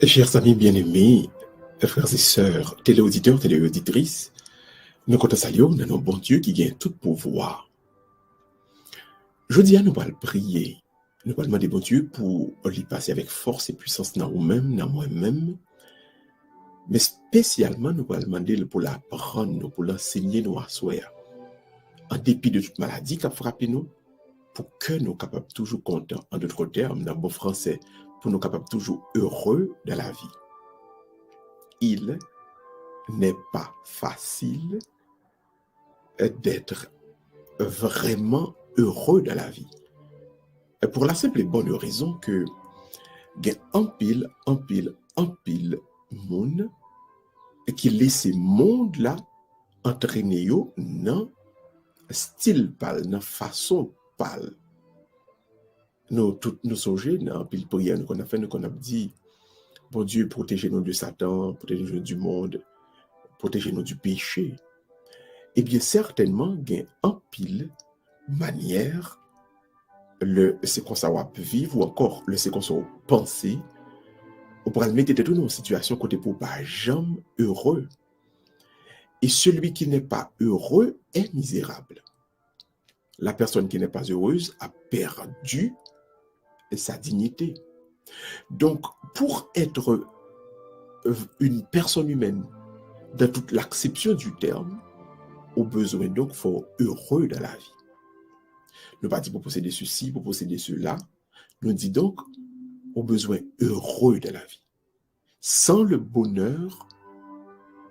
Chers amis bien-aimés, frères et sœurs, téléauditeurs, téléauditrices, nous comptons saluer notre bon Dieu qui gagne tout pouvoir. Je dis à nous allons prier, nous allons demander bon Dieu pour lui passer avec force et puissance dans nous-mêmes, dans moi-même, mais spécialement nous allons demander pour l'apprendre, pour l'enseigner nous à soi, en dépit de toute maladie qui a frappé nous, pour que nous soyons capables toujours contents, en d'autres termes, dans bon français, pour nous capables toujours heureux de la vie. Il n'est pas facile d'être vraiment heureux de la vie. Et pour la simple et bonne raison que il y a un pile monde qui laisse monde là entraîner yo dans style pal, dans façon pal. Nous songez dans pile prière qu'on a fait, nous qu'on a dit bon Dieu, protégez-nous de Satan, protégez-nous du monde, protégez-nous du péché. Eh bien, certainement, il y a un pile manière, c'est qu'on s'en va vivre, ou encore, c'est qu'on s'en va penser, on pourra le mettre dans une situation côté pour pas jamais heureux. Et celui qui n'est pas heureux est misérable. La personne qui n'est pas heureuse a perdu sa dignité. Donc, pour être une personne humaine, dans toute l'acception du terme, au besoin donc faut heureux dans la vie. Nous pas dit pour posséder ceci, pour posséder cela. Nous dit donc au besoin heureux de la vie. Sans le bonheur,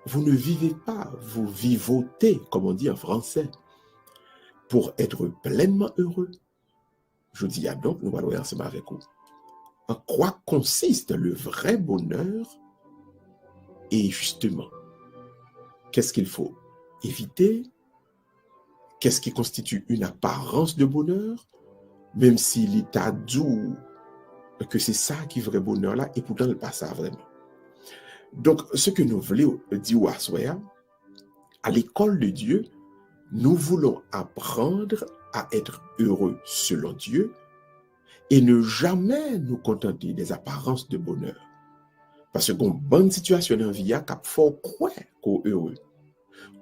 vous ne vivez pas, vous vivotez, comme on dit en français. Pour être pleinement heureux, je dis donc, nous allons ensemble avec vous. En quoi consiste le vrai bonheur? Et justement, qu'est-ce qu'il faut éviter? Qu'est-ce qui constitue une apparence de bonheur? Même s'il est à doux que c'est ça qui est vrai bonheur là, et pourtant il n'est pas ça vraiment. Donc, ce que nous voulons dire à soi, à l'école de Dieu, nous voulons apprendre à être heureux selon Dieu et ne jamais nous contenter des apparences de bonheur. Parce que une bonne situation dans la vie, il faut croire qu'on est heureux.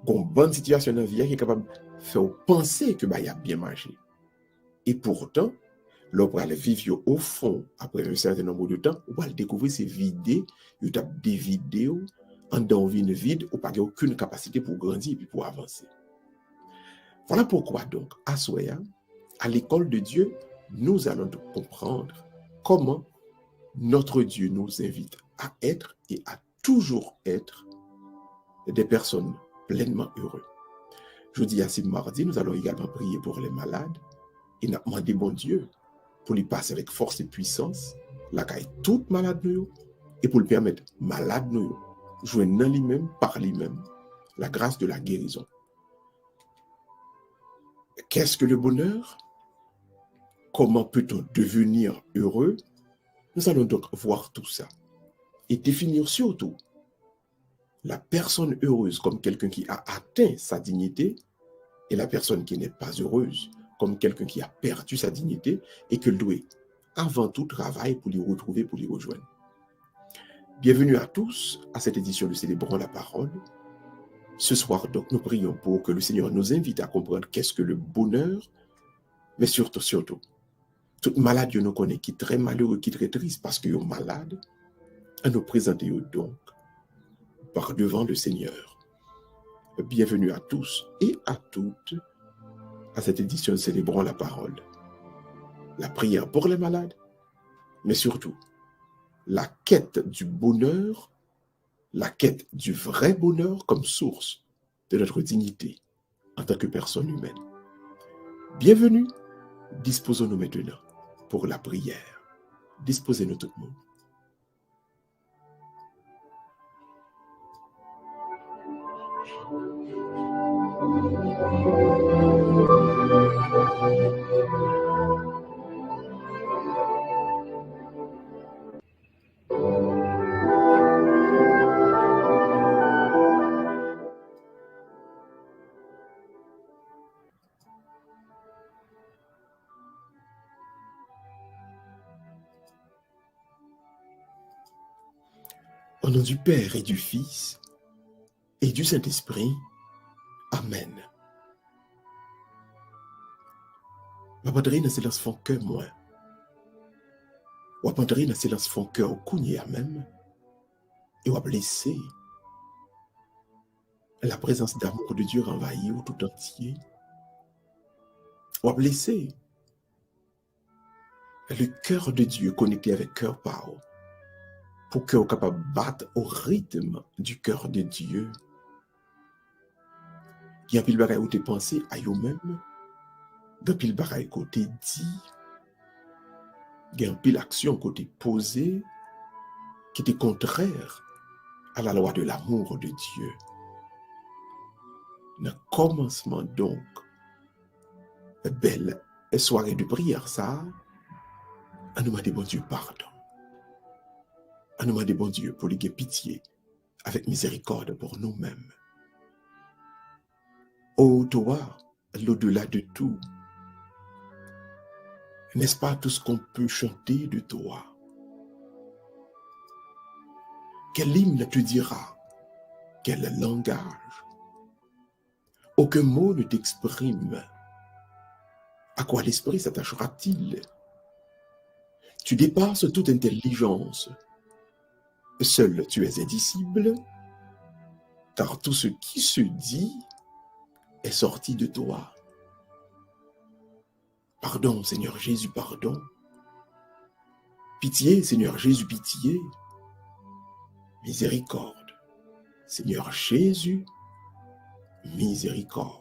Une bonne situation dans la vie qui est capable de faire penser que y a bien mangé. Et pourtant, lorsqu'on va vivre au fond, après un certain nombre de temps, on va découvrir ces vidéos, des vidéos en une vide, où pas aucune capacité pour grandir et pour avancer. Voilà pourquoi donc, à Soya, à l'école de Dieu, nous allons comprendre comment notre Dieu nous invite à être et à toujours être des personnes pleinement heureuses. Jeudi à ce mardi, nous allons également prier pour les malades et nous demander bon Dieu pour lui passer avec force et puissance la caille toute malade nous et pour lui permettre malade nous jouer dans lui-même, par lui-même, la grâce de la guérison. Qu'est-ce que le bonheur? Comment peut-on devenir heureux? Nous allons donc voir tout ça et définir surtout la personne heureuse comme quelqu'un qui a atteint sa dignité et la personne qui n'est pas heureuse comme quelqu'un qui a perdu sa dignité et que doit avant tout travailler pour l'y retrouver, pour l'y rejoindre. Bienvenue à tous à cette édition de Célébrons la parole. Ce soir donc nous prions pour que le Seigneur nous invite à comprendre qu'est-ce que le bonheur, mais surtout, toute malade nous connaît qui est très malheureux, qui est très triste parce qu'ils sont malades, à nous présenter donc par devant le Seigneur. Bienvenue à tous et à toutes à cette édition de Célébrons la parole. La prière pour les malades, mais surtout la quête du bonheur, la quête du vrai bonheur comme source de notre dignité en tant que personne humaine. Bienvenue, disposons-nous maintenant pour la prière. Disposez-nous tout le monde. Au nom du Père et du Fils et du Saint-Esprit. Amen. Ma padrine, c'est là son cœur, moi. Ou padrine, c'est là son cœur au cougné à même. Et ou blessé. La présence d'amour de Dieu envahit tout entier. Ou blessé. Le cœur de Dieu connecté avec cœur par pour que vous capable de battre au rythme du cœur de Dieu. Il y a pile bagaille où tu pensé à vous-même, il y a pile bagaille côté dit, il y a pile action côté posée qui était contraire à la loi de l'amour de Dieu. Dans le commencement donc, belle soirée de prière ça, on nous demande bon Dieu pardon. On nous demande bon Dieu pour lui avoir pitié avec miséricorde pour nous-mêmes. Ô toi, l'au-delà de tout, n'est-ce pas tout ce qu'on peut chanter de toi? Quel hymne te dira? Quel langage? Aucun mot ne t'exprime. À quoi l'esprit s'attachera-t-il? Tu dépasses toute intelligence. Seul tu es indicible, car tout ce qui se dit est sorti de toi. Pardon, Seigneur Jésus, pardon. Pitié, Seigneur Jésus, pitié. Miséricorde. Seigneur Jésus, miséricorde.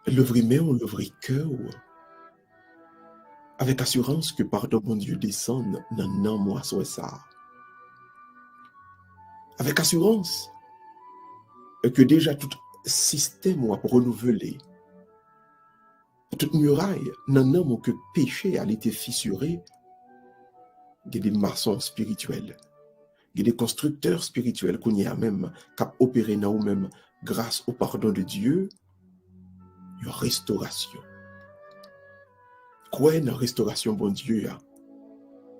L'ouvrir main, on l'ouvre cœur, avec assurance que pardon, mon Dieu, descende dans moi, soit ça. Avec assurance que déjà tout système va renouveler, toute muraille, non que péché a été fissuré, il y a des maçons spirituels, il y a des constructeurs spirituels qu'on y a même, qui ont opéré dans nous-mêmes grâce au pardon de Dieu, il y a restauration. Quoi dans la restauration, bon Dieu,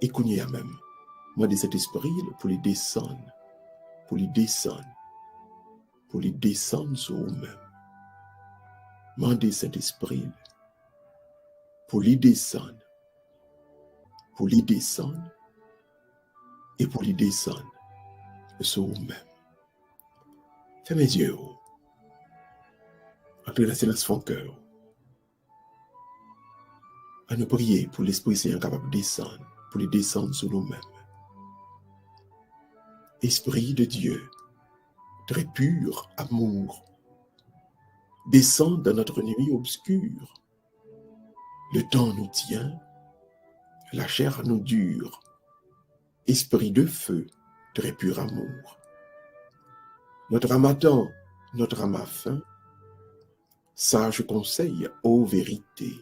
et qu'on y a même, moi de cet esprit, pour les descendre, pour les descendre sur vous-même. Mandez cet esprit, pour les descendre, et pour les descendre sur vous-même. Fais mes yeux, entrez dans le silence de mon cœur. À nous prier pour l'Esprit Saint capable de descendre, pour les descendre sur nous-mêmes. Esprit de Dieu, très pur amour, descend dans notre nuit obscure. Le temps nous tient, la chair nous dure. Esprit de feu, très pur amour. Notre âme attend, notre âme a faim. Sage conseil, ô vérité.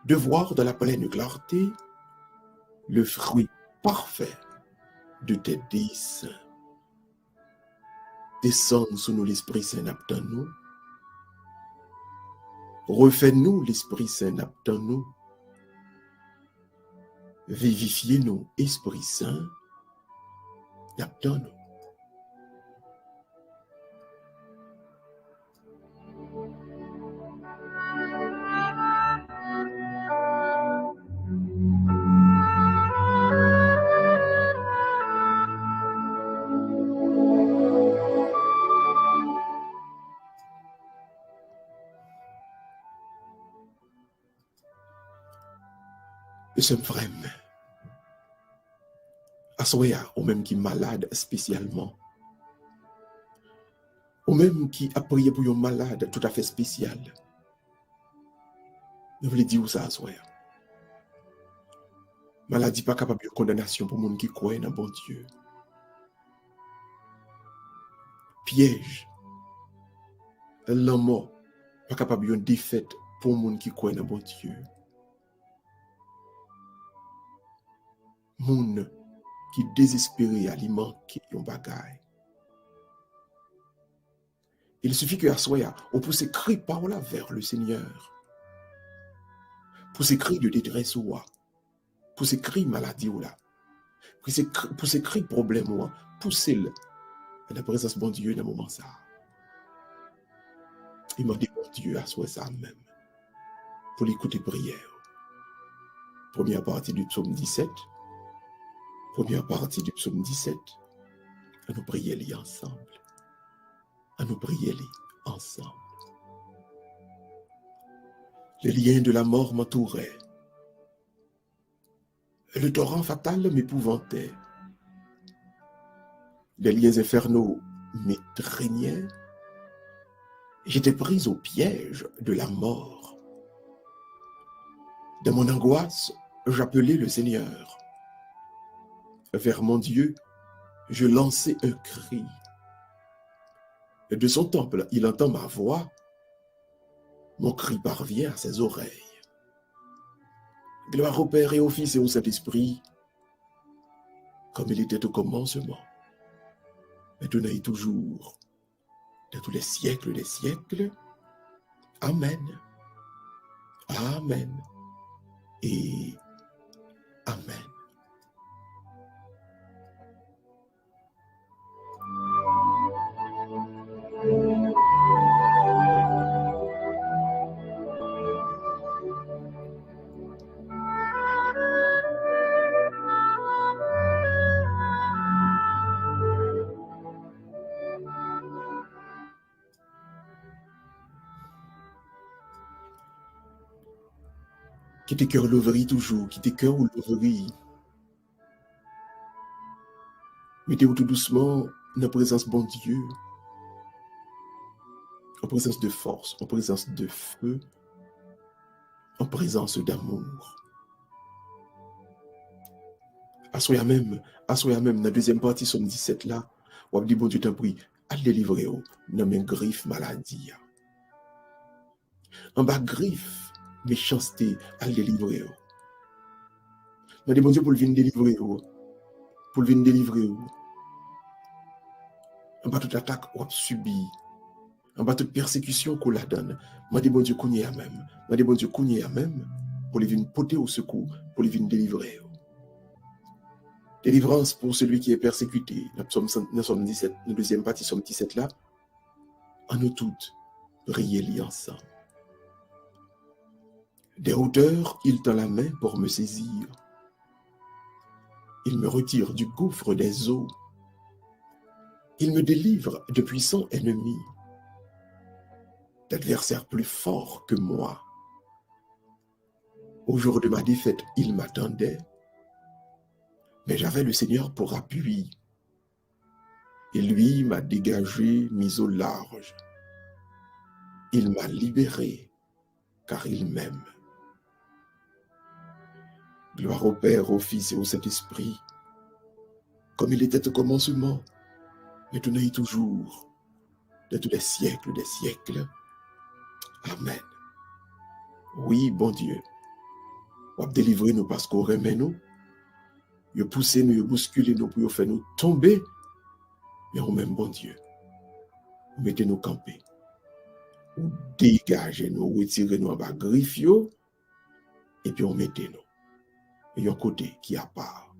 De voir dans la pleine clarté le fruit parfait de tes desseins. Descends sous nous l'Esprit Saint dans nous. Refais-nous l'Esprit Saint dans nous. Vivifiez-nous, Esprit Saint, dans nous. Nous sommes vraiment assoya, ou même qui est malade spécialement, ou même qui a prié pour un malade tout à fait spécial. Nous voulons dire où ça assoya. Maladie pas capable de condamnation pour les gens qui croient dans bon Dieu. Piège, la mort pas capable de défaite pour moun qui croit dans bon Dieu. Moun qui désespéré à lui manquer yon bagay. Il suffit que à soya, on pousse cri par là vers le Seigneur. Pour ces cris de détresse ou pour ces cris maladie ou là, pour ces cris problème ou poussez-le à la présence de bon Dieu dans le moment ça. Il m'a dit bon Dieu à soi ça même pour l'écouter prière. Première partie du psaume 17. Première partie du psaume 17. À nous prier les ensemble. À nous prier les ensemble. Les liens de la mort m'entouraient. Le torrent fatal m'épouvantait. Les liens infernaux m'étreignaient. J'étais prise au piège de la mort. Dans mon angoisse, j'appelais le Seigneur. Vers mon Dieu, je lançais un cri. De son temple, il entend ma voix. Mon cri parvient à ses oreilles. Gloire au Père et au Fils et au Saint-Esprit, comme il était au commencement, maintenant et toujours, dans tous les siècles des siècles. Amen. Amen. Et Amen. Qui tes cœurs l'ouvrit toujours, qui tes cœurs l'ouvrit. Mettez-vous tout doucement dans la présence de bon Dieu, en présence de force, en présence de feu, en présence d'amour. Assoya même, dans la deuxième partie, somme 17 là, on dit bon Dieu t'en prie, à délivrer dans mes griffes maladie. En bas griffe, méchanceté, à délivrer. On dit bon Dieu pour le venir délivrer, pour le venir délivrer. En bas toute attaque, on subit. En bas toute persécution qu'on la donne. On dit bon Dieu qu'on y a même. On dit bon Dieu qu'on y a même, pour les venir porter au secours, pour les venir délivrer. Délivrance pour celui qui est persécuté. Dans Somme 17, la deuxième partie, Somme 17 là. En nous toutes, priez-les ensemble. Des hauteurs, il tend la main pour me saisir. Il me retire du gouffre des eaux. Il me délivre de puissants ennemis, d'adversaires plus forts que moi. Au jour de ma défaite, il m'attendait. Mais j'avais le Seigneur pour appui. Et lui m'a dégagé, mis au large. Il m'a libéré, car il m'aime. Gloire au Père, au Fils et au Saint-Esprit, comme il était au commencement, maintenant et toujours, de tous les siècles des siècles. Amen. Oui, bon Dieu, vous délivrer nous parce qu'on remet nous. Vous poussez nous, vous bousculez nous pour faire nous tomber. Mais on même bon Dieu. Vous mettez nous camper. Vous dégagez nous, vous retirez nous en bas griffio. Et puis on mettez nous. Et il y a un côté qui est à part.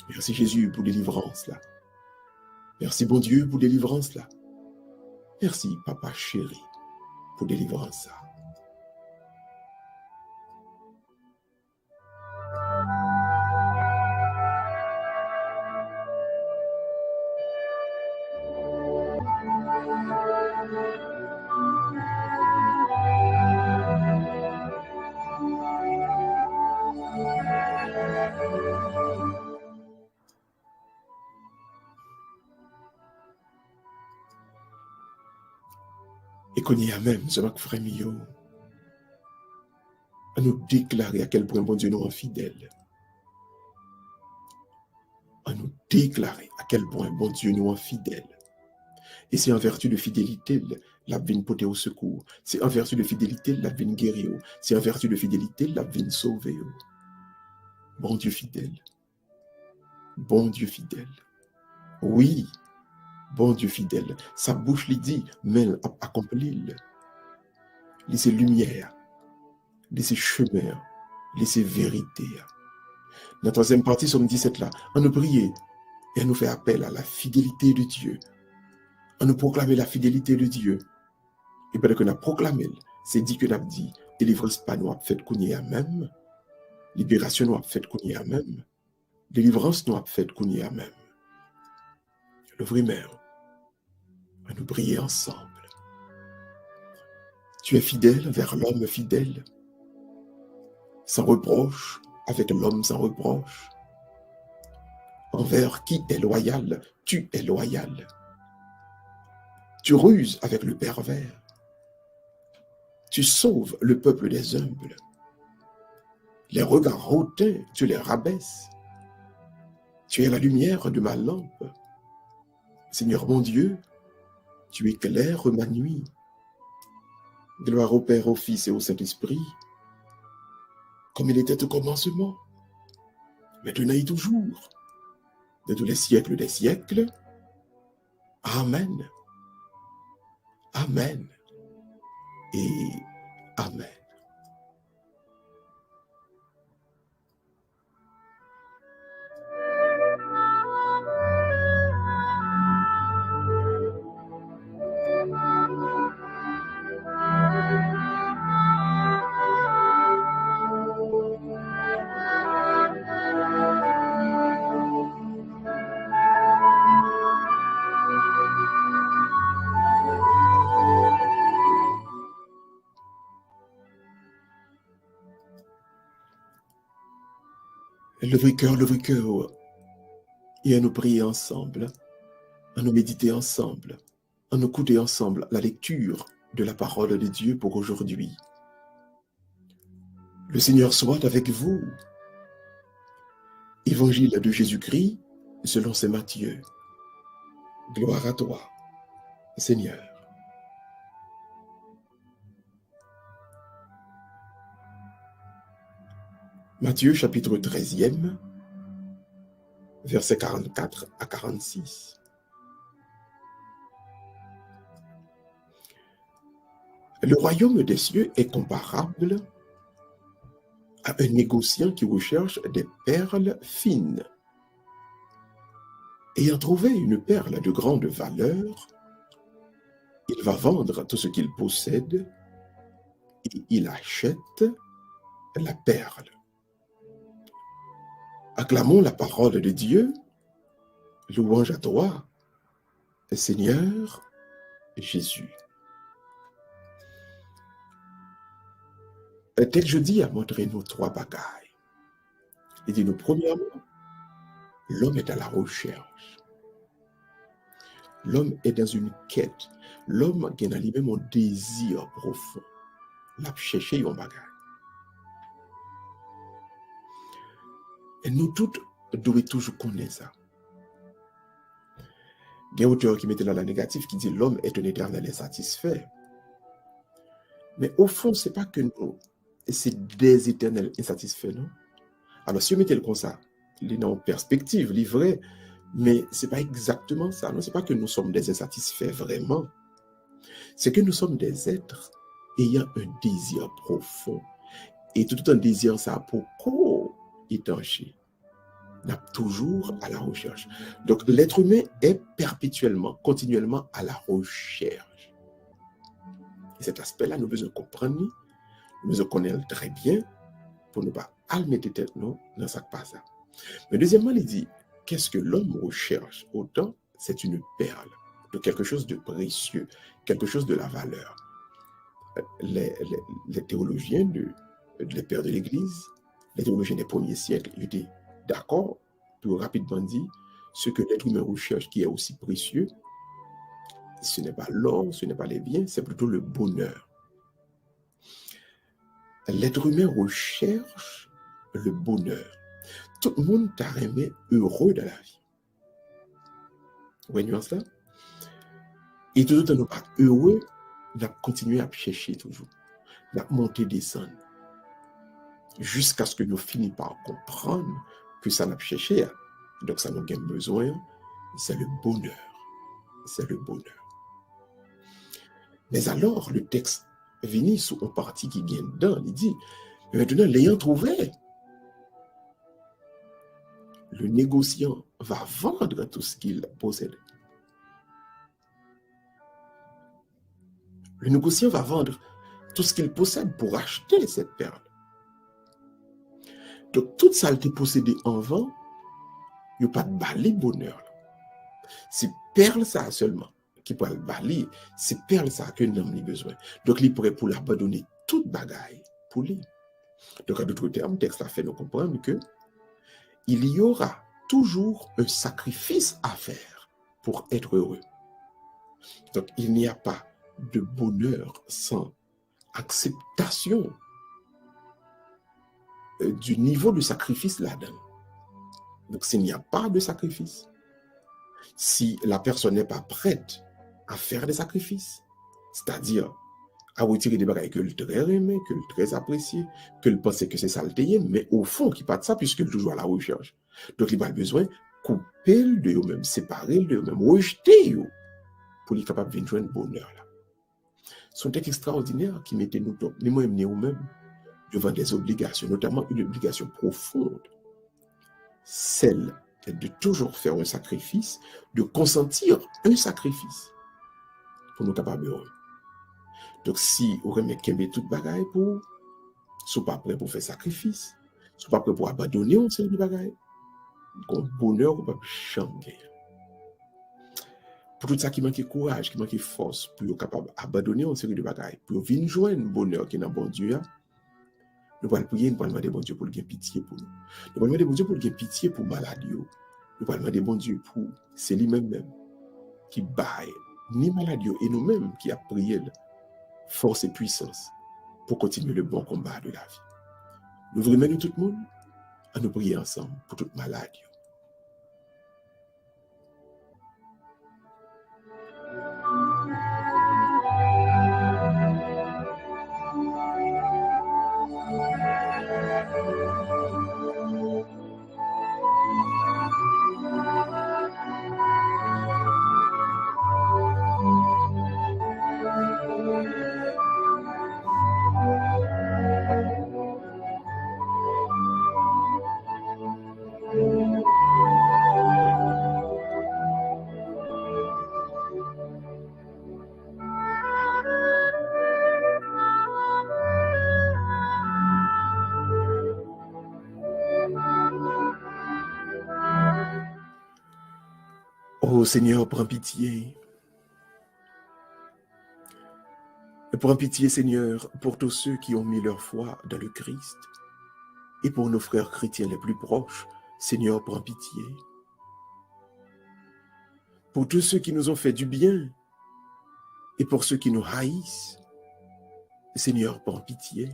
Merci Jésus pour délivrance là. Merci bon Dieu pour délivrance là. Merci papa chéri pour délivrance là. Et qu'on y a même, ce mac frère Mio, à nous déclarer à quel point bon Dieu nous est fidèle. À nous déclarer à quel point bon Dieu nous est fidèle. Et c'est en vertu de fidélité, la vine porter au secours. C'est en vertu de fidélité, la vine guérir. C'est en vertu de fidélité, la vine sauver. Bon Dieu fidèle. Bon Dieu fidèle. Oui, bon Dieu fidèle. Sa bouche lui dit, mais accomplit. Laissez lumière, laissez chemin, laissez vérité. Dans la troisième partie, somme 17 là, on nous prie et on nous fait appel à la fidélité de Dieu. On nous proclame la fidélité de Dieu. Et pendant qu'on a proclamé, c'est dit que nous avons dit, délivrance pas nous a fait qu'on y a même, libération nous a fait qu'on y a même, délivrance nous a fait qu'on y a même. Le vrai mère, à nous prier ensemble. Tu es fidèle vers l'homme fidèle, sans reproche, avec l'homme sans reproche. Envers qui est loyal, tu es loyal. Tu ruses avec le pervers. Tu sauves le peuple des humbles. Les regards hautains, tu les rabaisses. Tu es la lumière de ma lampe. Seigneur mon Dieu, tu éclaires ma nuit. Gloire au Père, au Fils et au Saint-Esprit, comme il était au commencement, maintenant et toujours, de tous les siècles des siècles. Amen. Amen. Et Amen. Levez cœur, et à nous prier ensemble, à nous méditer ensemble, à nous écouter ensemble la lecture de la parole de Dieu pour aujourd'hui. Le Seigneur soit avec vous. Évangile de Jésus-Christ selon saint Matthieu. Gloire à toi, Seigneur. Matthieu chapitre 13e, versets 44 à 46. Le royaume des cieux est comparable à un négociant qui recherche des perles fines. Ayant trouvé une perle de grande valeur, il va vendre tout ce qu'il possède et il achète la perle. Acclamons la parole de Dieu. Louange à toi, Seigneur Jésus. Un texte jeudi a montré nos trois bagailles. Il dit, nous, premièrement, l'homme est à la recherche. L'homme est dans une quête. L'homme a dans lui-même un désir profond. L'a cherché un bagaille. Et nous tous devons toujours connaître ça. Il y a un auteur qui mettait là la négative qui dit l'homme est un éternel insatisfait. Mais au fond, ce n'est pas que nous, c'est des éternels insatisfaits, non? Alors, si on mettait le comme ça, il est en perspective, livré, mais ce n'est pas exactement ça. Non, ce n'est pas que nous sommes des insatisfaits vraiment. C'est que nous sommes des êtres ayant un désir profond. Et tout un désir, ça a pour co-étancher. On a toujours à la recherche. Donc, l'être humain est perpétuellement, continuellement à la recherche. Et cet aspect-là, nous devons comprendre, nous devons connaître très bien pour ne pas mettre tête nous dans ce pas ça. Mais deuxièmement, il dit, qu'est-ce que l'homme recherche? Autant, c'est une perle, de quelque chose de précieux, quelque chose de la valeur. Les théologiens, les pères de l'Église, les théologiens des premiers siècles, ils étaient d'accord pour rapidement dire ce que l'être humain recherche qui est aussi précieux, ce n'est pas l'or, ce n'est pas les biens, c'est plutôt le bonheur. L'être humain recherche le bonheur. Tout le monde t'a aimé heureux dans la vie. Vous voyez ça? Et tout le monde n'est pas heureux n'a continué à chercher toujours, n'a monté descendre, jusqu'à ce que nous finissions par comprendre que ça n'a cherché. Donc ça nous a besoin, c'est le bonheur. C'est le bonheur. Mais alors, le texte vient sous une partie qui vient dedans, il dit, maintenant, l'ayant trouvé, le négociant va vendre tout ce qu'il possède. Le négociant va vendre tout ce qu'il possède pour acheter cette perle. Donc, toute ça a été possédé en vent, il n'y a pas de balai bonheur. C'est perle ça seulement qui peut le balayer. C'est perle ça que l'homme a besoin. Donc, il pourrait pour l'abandonner toute bagaille pour lui. Donc, en d'autres termes, le texte a fait nous comprendre que il y aura toujours un sacrifice à faire pour être heureux. Donc, il n'y a pas de bonheur sans acceptation du niveau de sacrifice là-dedans. Donc, s'il n'y a pas de sacrifice, si la personne n'est pas prête à faire des sacrifices, c'est-à-dire à retirer des bagages que le très aimé, que le très apprécié, que le pensait que c'est ça le taillé, mais au fond, qui pas de ça, puisque toujours à la recherche. Donc, il a besoin de couper de eux-mêmes, séparer de eux-mêmes, rejeter eux, pour être capable de joindre le bonheur. Là. C'est un texte extraordinaire qui mettait nous, nous-mêmes, nous-mêmes, devant des obligations, notamment une obligation profonde, celle de toujours faire un sacrifice, de consentir un sacrifice pour nous capables heureux. Donc, si vous remettez Kembe toute bagaille pour, ne sont pas prêts pour faire sacrifice, ne sont pas prêts pour abandonner une série de bagaille, donc bonheur, vous ne pouvez pas changer. Pour tout ça qui manque courage, qui manque force, pour être capable d'abandonner une série de bagailles, pour venir joindre le bonheur qui est dans bon Dieu, nous allons prier, nous allons demander bon Dieu pour le pitié pour nous. Nous allons demander bon Dieu pour le pitié pour maladie. Nous allons demander bon Dieu pour c'est lui-même qui baille ni maladie et nous-mêmes qui a prié force et puissance pour continuer le bon combat de la vie. Nous voulons mener tout le monde à nous prier ensemble pour toute maladie. Oh Seigneur, prends pitié. Prends pitié, Seigneur, pour tous ceux qui ont mis leur foi dans le Christ. Et pour nos frères chrétiens les plus proches, Seigneur, prends pitié. Pour tous ceux qui nous ont fait du bien et pour ceux qui nous haïssent, Seigneur, prends pitié.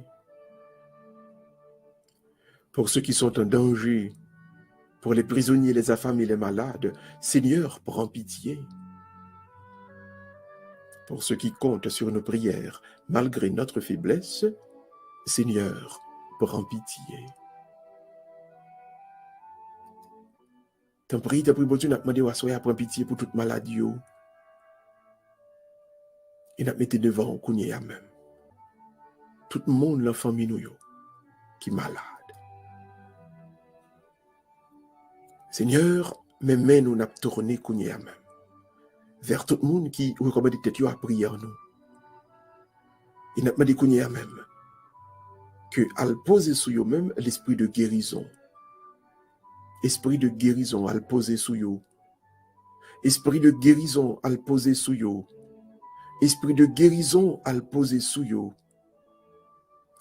Pour ceux qui sont en danger, pour les prisonniers, les affamés, les malades, Seigneur, prends pitié. Pour ceux qui comptent sur nos prières, malgré notre faiblesse, Seigneur, prends pitié. T'en prie, bon Dieu, n'a demandé à soi, prends pitié pour toute maladie. Et n'a mis devant, qu'on y a même. Tout le monde, la famille, nous, qui est malade. Seigneur, mes mains, nous n'a tourné, qu'on y a même. Vers tout le monde qui recommande tête à prier en nous. Et n'a demandé qu'on y a même. Que, à le poser sur eux-mêmes, l'esprit de guérison. Esprit de guérison, à le poser sur eux. Esprit de guérison, à le poser sur eux. Esprit de guérison, à le poser sur eux.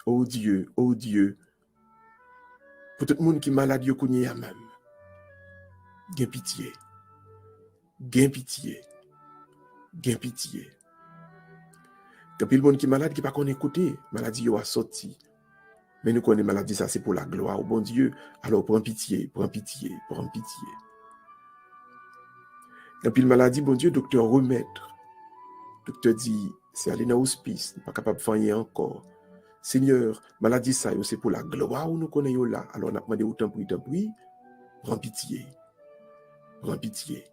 Oh Dieu, pour tout le monde qui est malade, yo connaît même. Gain pitié. Gain pitié. Gain pitié. Quand il y a monde qui est malade, qui ne peut pas écouter, maladie yo a sorti. Mais nous connaissons maladie, ça c'est pour la gloire au bon Dieu. Alors prends pitié, prends pitié, prends pitié. Quand il y a maladie, bon Dieu, docteur remettre. Docteur dit, c'est aller dans l'hospice, pas capable de faire rien encore. Seigneur, maladie ça, c'est pour la gloire où nous connaissons là. Alors, on a demandé autant pris, prends pitié, prends pitié,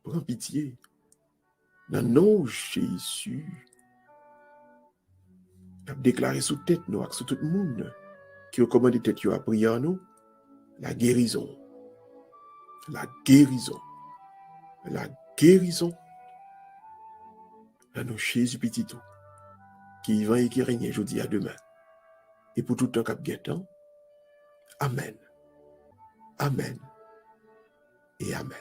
prends pitié. Dans le nom de Jésus, on a déclaré sous tête nous, sous tout le monde, qui recommande tête à prier en nous, la guérison, la guérison, la guérison. Dans nos Jésus petit tout, qui vient et qui règne aujourd'hui à demain. Et pour tout le temps qu'il temps, Amen, Amen et Amen.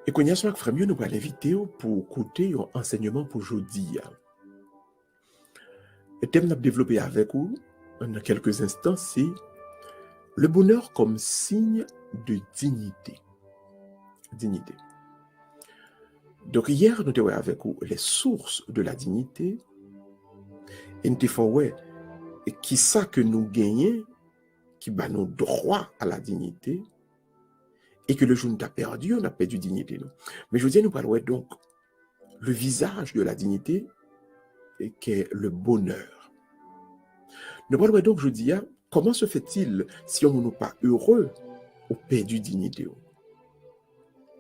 Et qu'on y a soit frère mieux, nous allons l'inviter pour écouter un enseignement pour aujourd'hui. Le thème que nous développé avec vous dans quelques instants, c'est le bonheur comme signe de dignité. Dignité. Donc hier, nous avons avec vous les sources de la dignité. Et nous avons fait qui ça que nous gagnons, qui bat nos droits à la dignité, et que le jour où nous avons perdu, on a perdu dignité. Non? Mais je veux dire, nous parlons donc le visage de la dignité, qui est le bonheur. Nous parlons donc, je dis, comment se fait-il si on n'est pas heureux ou perdu dignité?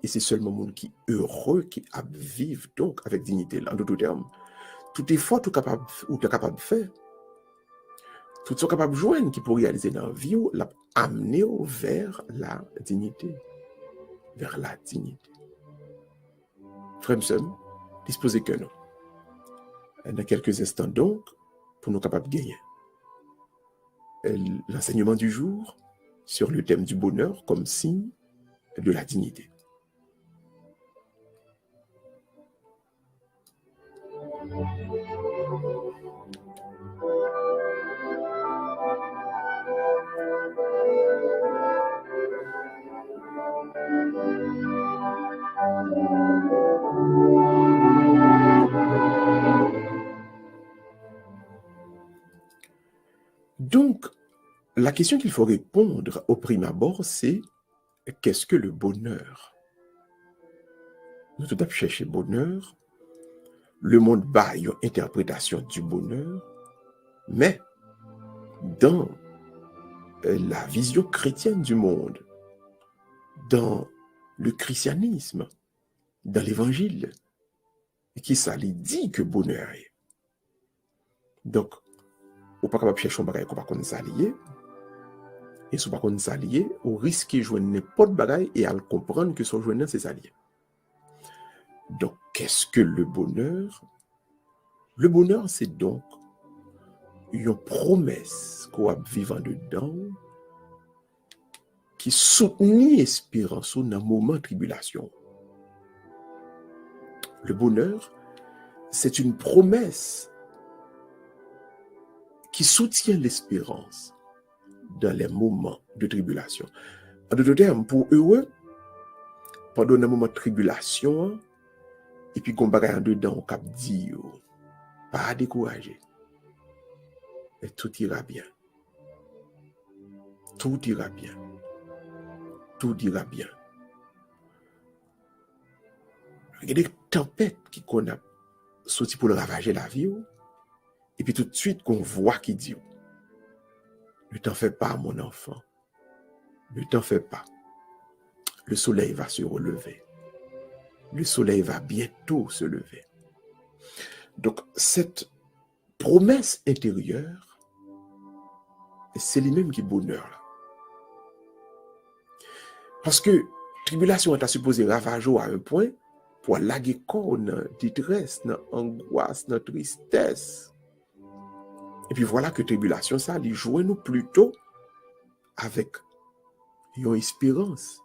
Et c'est seulement le monde qui est heureux, qui vivre donc avec dignité. En d'autres termes, tout effort que tu es capable de faire, tout ce que tu es capable de joindre qui peut réaliser dans la vie, l'a amener vers la dignité. Vers la dignité. Frère Msem, disposez que nous. Dans quelques instants donc, pour nous capables de gagner. L'enseignement du jour sur le thème du bonheur comme signe de la dignité. Donc, la question qu'il faut répondre au prime abord, c'est qu'est-ce que le bonheur? Nous tout à fait chercher bonheur. Le monde bat une interprétation du bonheur, mais dans la vision chrétienne du monde, dans le christianisme, dans l'évangile, qui ça lui dit que bonheur est. Donc, on pas capable chercher un bagage qu'on pas connaître s'allier, et si on pas connaître s'allier, on risque de joindre n'importe bagage et à le comprendre que son joindre c'est s'allier. Donc, qu'est-ce que le bonheur? Le bonheur, c'est donc une promesse qu'on va vivre dedans qui soutenit l'espérance dans un moment de tribulation. Le bonheur, c'est une promesse qui soutient l'espérance dans les moments de tribulation. En d'autres termes, pour eux, pendant un moment de tribulation, et puis qu'on bagaille en dedans, on cap dit, pas décourager. Et tout ira bien. Tout ira bien. Tout ira bien. Il y a des tempêtes qui qu'on a sorti pour le ravager la vie, et puis tout de suite qu'on voit qui dit, ne t'en fais pas, mon enfant. Ne t'en fais pas. Le soleil va se relever. Le soleil va bientôt se lever. Donc, cette promesse intérieure, c'est lui-même qui est bonheur. Là. Parce que tribulation est supposé ravager à un point pour laguer corps dans détresse, dans angoisse, dans tristesse. Et puis voilà que tribulation, ça, il joue nous plutôt avec une espérance.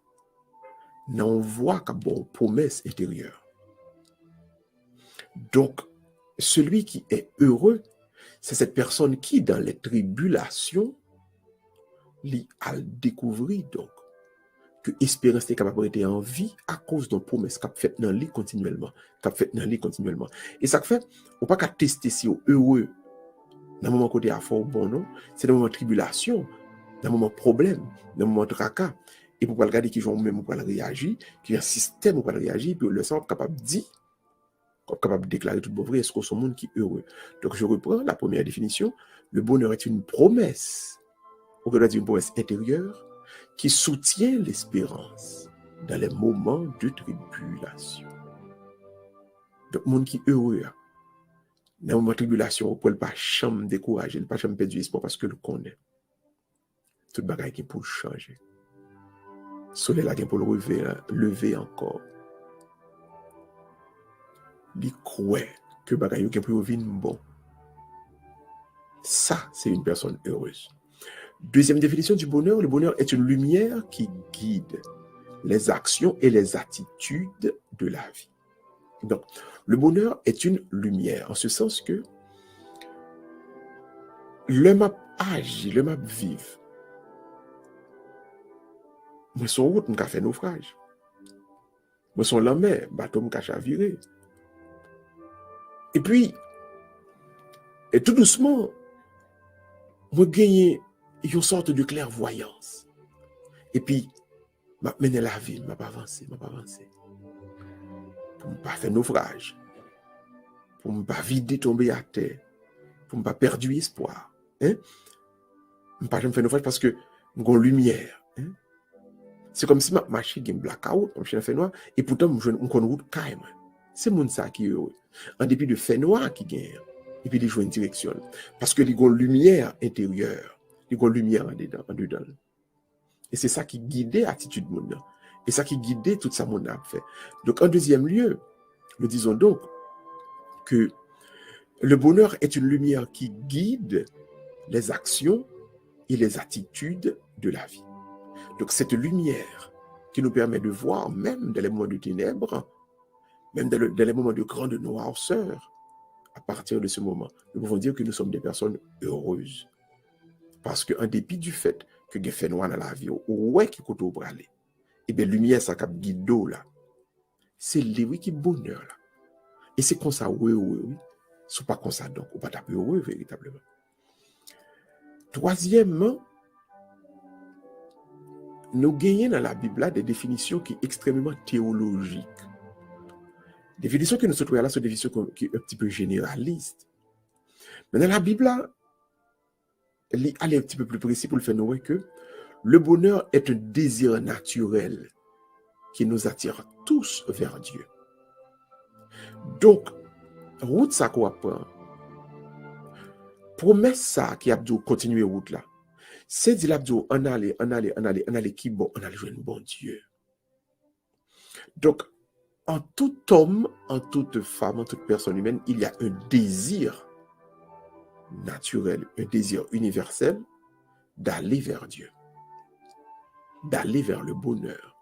On voit qu'il y a une promesse intérieure. Donc, celui qui est heureux, c'est cette personne qui, dans les tribulations, a découvert donc que l'espérance est capable d'être en vie à cause d'une promesse qu'a fait dans lui continuellement. Et ça fait, on ne peut pas tester si on est heureux dans le moment côté à fort bon, non? C'est dans le moment de tribulation, dans le moment de problème, dans le moment de tracas. Et pour regarder qui vont même réagir, qui a un système pour réagir, puis le sang capable de dire, capable de déclarer tout bon vrai, est-ce que c'est un monde qui est heureux? Donc je reprends la première définition. Le bonheur est une promesse, ou que doit dire une promesse intérieure, qui soutient l'espérance dans les moments de tribulation. Donc, le monde qui est heureux, dans les moments de tribulation, on ne peut pas jamais décourager, il ne peut pas jamais perdre espoir parce que le connaît. Tout le bagage qui peut changer. Le soleil là qui peut le lever encore. Il croit que le bagage qui peut venir bon. Ça, c'est une personne heureuse. Deuxième définition du bonheur, le bonheur est une lumière qui guide les actions et les attitudes de la vie. Donc, le bonheur est une lumière, en ce sens que le map agit, le map vive. Moi, son route, m'a fait naufrage. Moi, son la mer, bateau m'a chaviré. Et puis, et tout doucement, moi, gagné une sorte de clairvoyance. Et puis, m'a mené la vie, m'a pas avancé. Pour ne pas faire naufrage. Pour ne pas vider, tomber à terre. Pour ne pas perdre espoir. Hein? Je ne pas faire naufrage parce que j'ai une lumière. Hein? C'est comme si ma machine est blackout, ma machine fait noir, et pourtant, je ne connais route carrément. C'est mon ça qui est heureux. En dépit de fait noir qui gagne, et puis il joue une direction. Parce que il y a une lumière intérieure, il y a une lumière en dedans. Et c'est ça qui guidait l'attitude de monde. Et ça qui guidait tout ça monde a fait. Donc, en deuxième lieu, nous disons donc que le bonheur est une lumière qui guide les actions et les attitudes de la vie. Donc, cette lumière qui nous permet de voir, même dans les moments de ténèbres, même dans les moments de grande noirceur, à partir de ce moment, nous pouvons dire que nous sommes des personnes heureuses. Parce qu'en dépit du fait que il fait noir dans la vie, ou qui côté au bras, et bien, lumière, ça cap guide là. C'est lui qui bonheur là. Et c'est comme ça, oui. C'est pas comme ça, donc, ou pas taper heureux, véritablement. Troisièmement, nous gagnons dans la Bible là, des définitions qui sont extrêmement théologiques. Des définitions que nous trouvons là sont des définitions qui sont un petit peu généralistes. Mais dans la Bible là, elle est un petit peu plus précis pour le faire nous voir que le bonheur est un désir naturel qui nous attire tous vers Dieu. Donc, route ça qu'on apprend, promesse ça qui a dû continuer route là, c'est dit là, on allait qui bon, on allait jouer un bon Dieu. Donc, en tout homme, en toute femme, en toute personne humaine, il y a un désir naturel, un désir universel d'aller vers Dieu, d'aller vers le bonheur.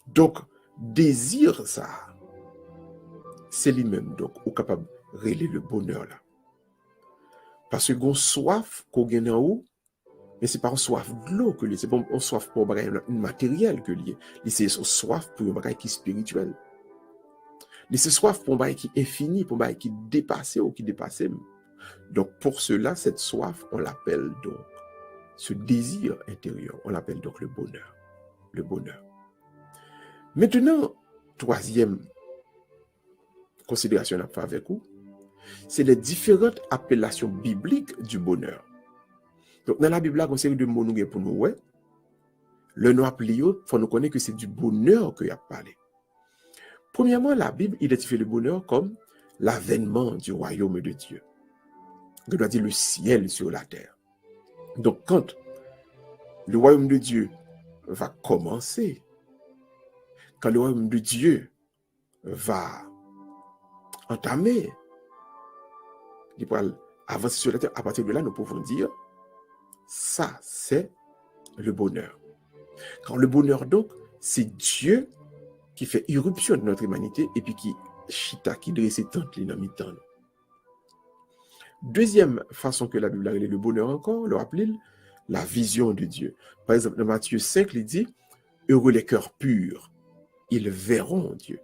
Donc, désir ça, c'est lui-même, donc, ou capable de régler le bonheur là. Parce que qu'on soif qu'on gagne en haut, mais c'est pas une soif de l'eau que lié, c'est pas une soif pour un matériel que lié. C'est une soif pour un bagage qui est spirituel. C'est soif pour un bagage qui est infini, pour un bagage qui dépasse ou qui dépasse. Donc pour cela, cette soif, on l'appelle donc, ce désir intérieur, on l'appelle donc le bonheur. Le bonheur. Maintenant, troisième considération à faire avec vous, c'est les différentes appellations bibliques du bonheur. Donc, dans la Bible, on série de mots pour nous, ouais. Le nom appelé, il faut nous connaître que c'est du bonheur qu'il a parlé. Premièrement, la Bible identifie le bonheur comme l'avènement du royaume de Dieu. On doit dire le ciel sur la terre. Donc, quand le royaume de Dieu va commencer, quand le royaume de Dieu va entamer, il va avancer sur la terre, à partir de là, nous pouvons dire, ça, c'est le bonheur. Car le bonheur, donc, c'est Dieu qui fait irruption de notre humanité et puis qui chita, qui dresse tente les dans. Deuxième façon que la Bible a révélé le bonheur encore, le rappelle, la vision de Dieu. Par exemple, dans Matthieu 5, il dit, heureux les cœurs purs, ils verront Dieu.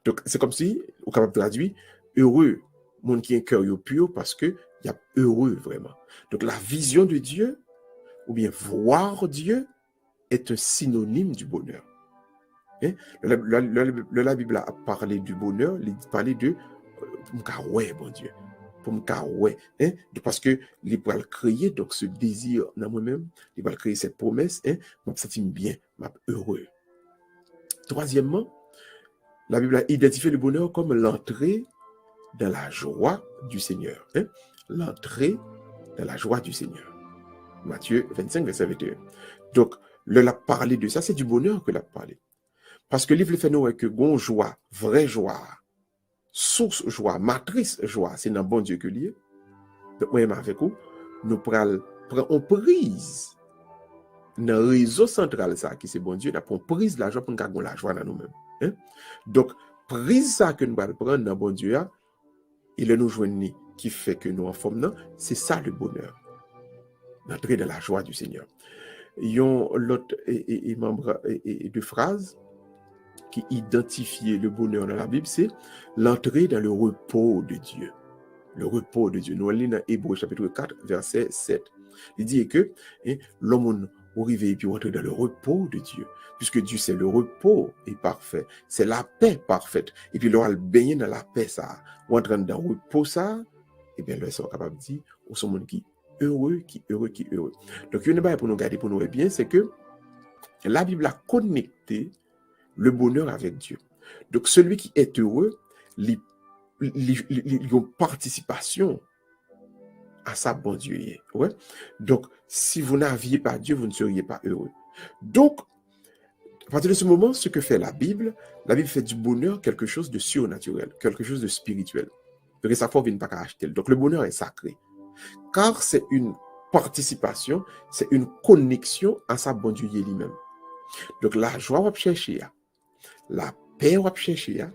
Donc, c'est comme si, on est capable de traduire, heureux, monde qui a un cœur pur, parce que il y a heureux vraiment. Donc, la vision de Dieu, ou bien voir Dieu, est un synonyme du bonheur. Hein? La Bible a parlé du bonheur, il a parlé de ouais, bon Dieu. Pour me ouais, hein? Parce que il va créer donc ce désir dans moi-même, il va créer cette promesse, hein? Je me sens bien, je suis heureux. Troisièmement, la Bible a identifié le bonheur comme l'entrée dans la joie du Seigneur. Hein? L'entrée dans la joie du Seigneur. Matthieu 25, verset 21. Donc, le l'a parlé de ça, c'est du bonheur que l'a parlé. Parce que le livre fait nous que bon joie, vraie joie, source joie, matrice joie, c'est dans bon Dieu que lié. Donc, moi, avec vous, nous prenons prise dans le réseau central, ça, qui c'est bon Dieu, nous prenons prise la joie pour nous garder la joie dans nous-mêmes. Hein? Donc, prise ça que nous allons prendre dans bon Dieu, il nous joignit qui fait que nous en forme, c'est ça le bonheur. D'entrer dans la joie du Seigneur. Il y a l'autre membre de phrase qui identifie le bonheur dans la Bible, c'est l'entrée dans le repos de Dieu. Le repos de Dieu. Nous allons dans Hébreux chapitre 4, verset 7. Il dit que l'homme arrive et puis entrer dans le repos de Dieu. Puisque Dieu, c'est le repos est parfait. C'est la paix parfaite. Et puis, l'on baigner dans la paix, ça. Ou entrer dans le repos, ça. Et bien, là, ils sont capables de dire, on sont monde qui heureux, qui heureux, qui heureux. Donc, il y a une chose pour nous garder, pour nous voir bien, c'est que la Bible a connecté le bonheur avec Dieu. Donc, celui qui est heureux, il y a une participation à sa bon Dieu. Ouais? Donc, si vous n'aviez pas Dieu, vous ne seriez pas heureux. Donc, à partir de ce moment, ce que fait la Bible fait du bonheur quelque chose de surnaturel, quelque chose de spirituel. Donc, ça ne vient pas qu'à acheter. Donc, le bonheur est sacré. Car c'est une participation, c'est une connexion à sa bon Dieu lui-même. Donc, la joie, on va chercher. La paix, on va chercher.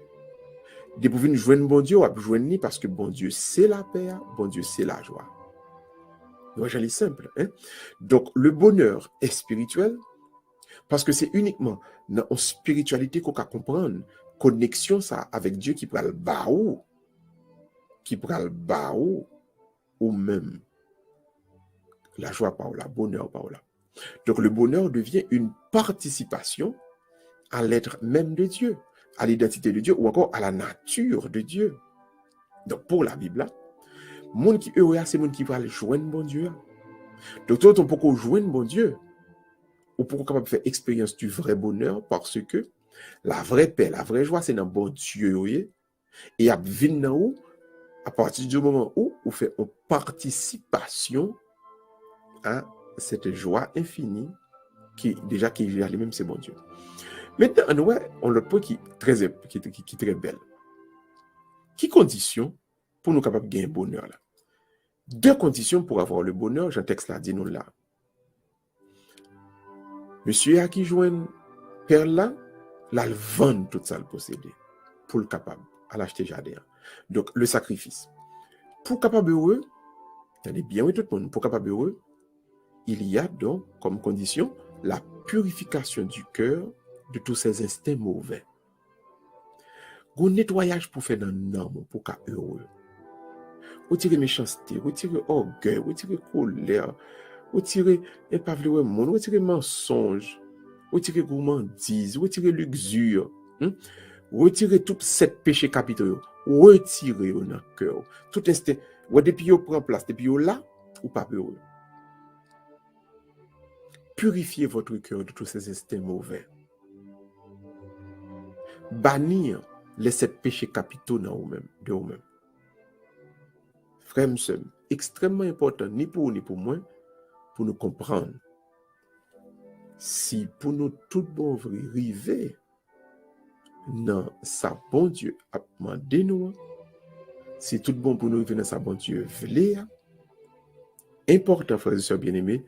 De pouvoir joindre bon Dieu, on va joindre parce que bon Dieu, c'est la paix, bon Dieu, c'est la joie. Donc, j'en ai simple. Hein? Donc, le bonheur est spirituel parce que c'est uniquement dans la spiritualité qu'on peut comprendre connexion ça avec Dieu qui prend le baou, ou même la joie par là, bonheur par là. Donc, le bonheur devient une participation à l'être même de Dieu, à l'identité de Dieu ou encore à la nature de Dieu. Donc, pour la Bible, le monde qui est heureux, c'est le monde qui va joindre bon Dieu. Donc, tout on peut joindre bon Dieu, ou pour capable faire expérience du vrai bonheur parce que la vraie paix, la vraie joie, c'est dans bon Dieu. Et à venir où, à partir du moment où on fait une participation à cette joie infinie qui déjà qui est lui-même, c'est bon Dieu. Maintenant, on le point qui est très belle. Qui condition pour nous capables de gagner le bonheur là? Deux conditions pour avoir le bonheur, j'ai un texte là, dit nous là. Monsieur a qui joint père là, là, le vend tout ça le posséder pour le capable à l'acheter jardin. Donc, le sacrifice. Pour capable heureux, tenez bien oui tout le monde, pour capable heureux, il y a donc comme condition la purification du cœur de tous ces instincts mauvais. Un nettoyage pour faire dans l'âme pour qu'à heureux. Retirer méchanceté, retirer orgueil, retirer colère, retirer épaveler monde, retirer mensonge, retirer gourmandise, retirer luxure, retirer tout cette péché capitaux, retirer dans le cœur. Tout instinct, depuis vous prend place, depuis vous là, ou pas heureux. Purifiez votre cœur de tous ces instincts mauvais. Bannir les 7 péchés capitaux dans vous-même, de vous-même. Frère, c'est extrêmement important, ni pour vous, ni pour moi, pour nous comprendre. si pour nous tout bon vrai river dans sa bon Dieu a demandé nous, si tout bon pour nous river dans sa bon Dieu vle, important frères et sœurs bien-aimés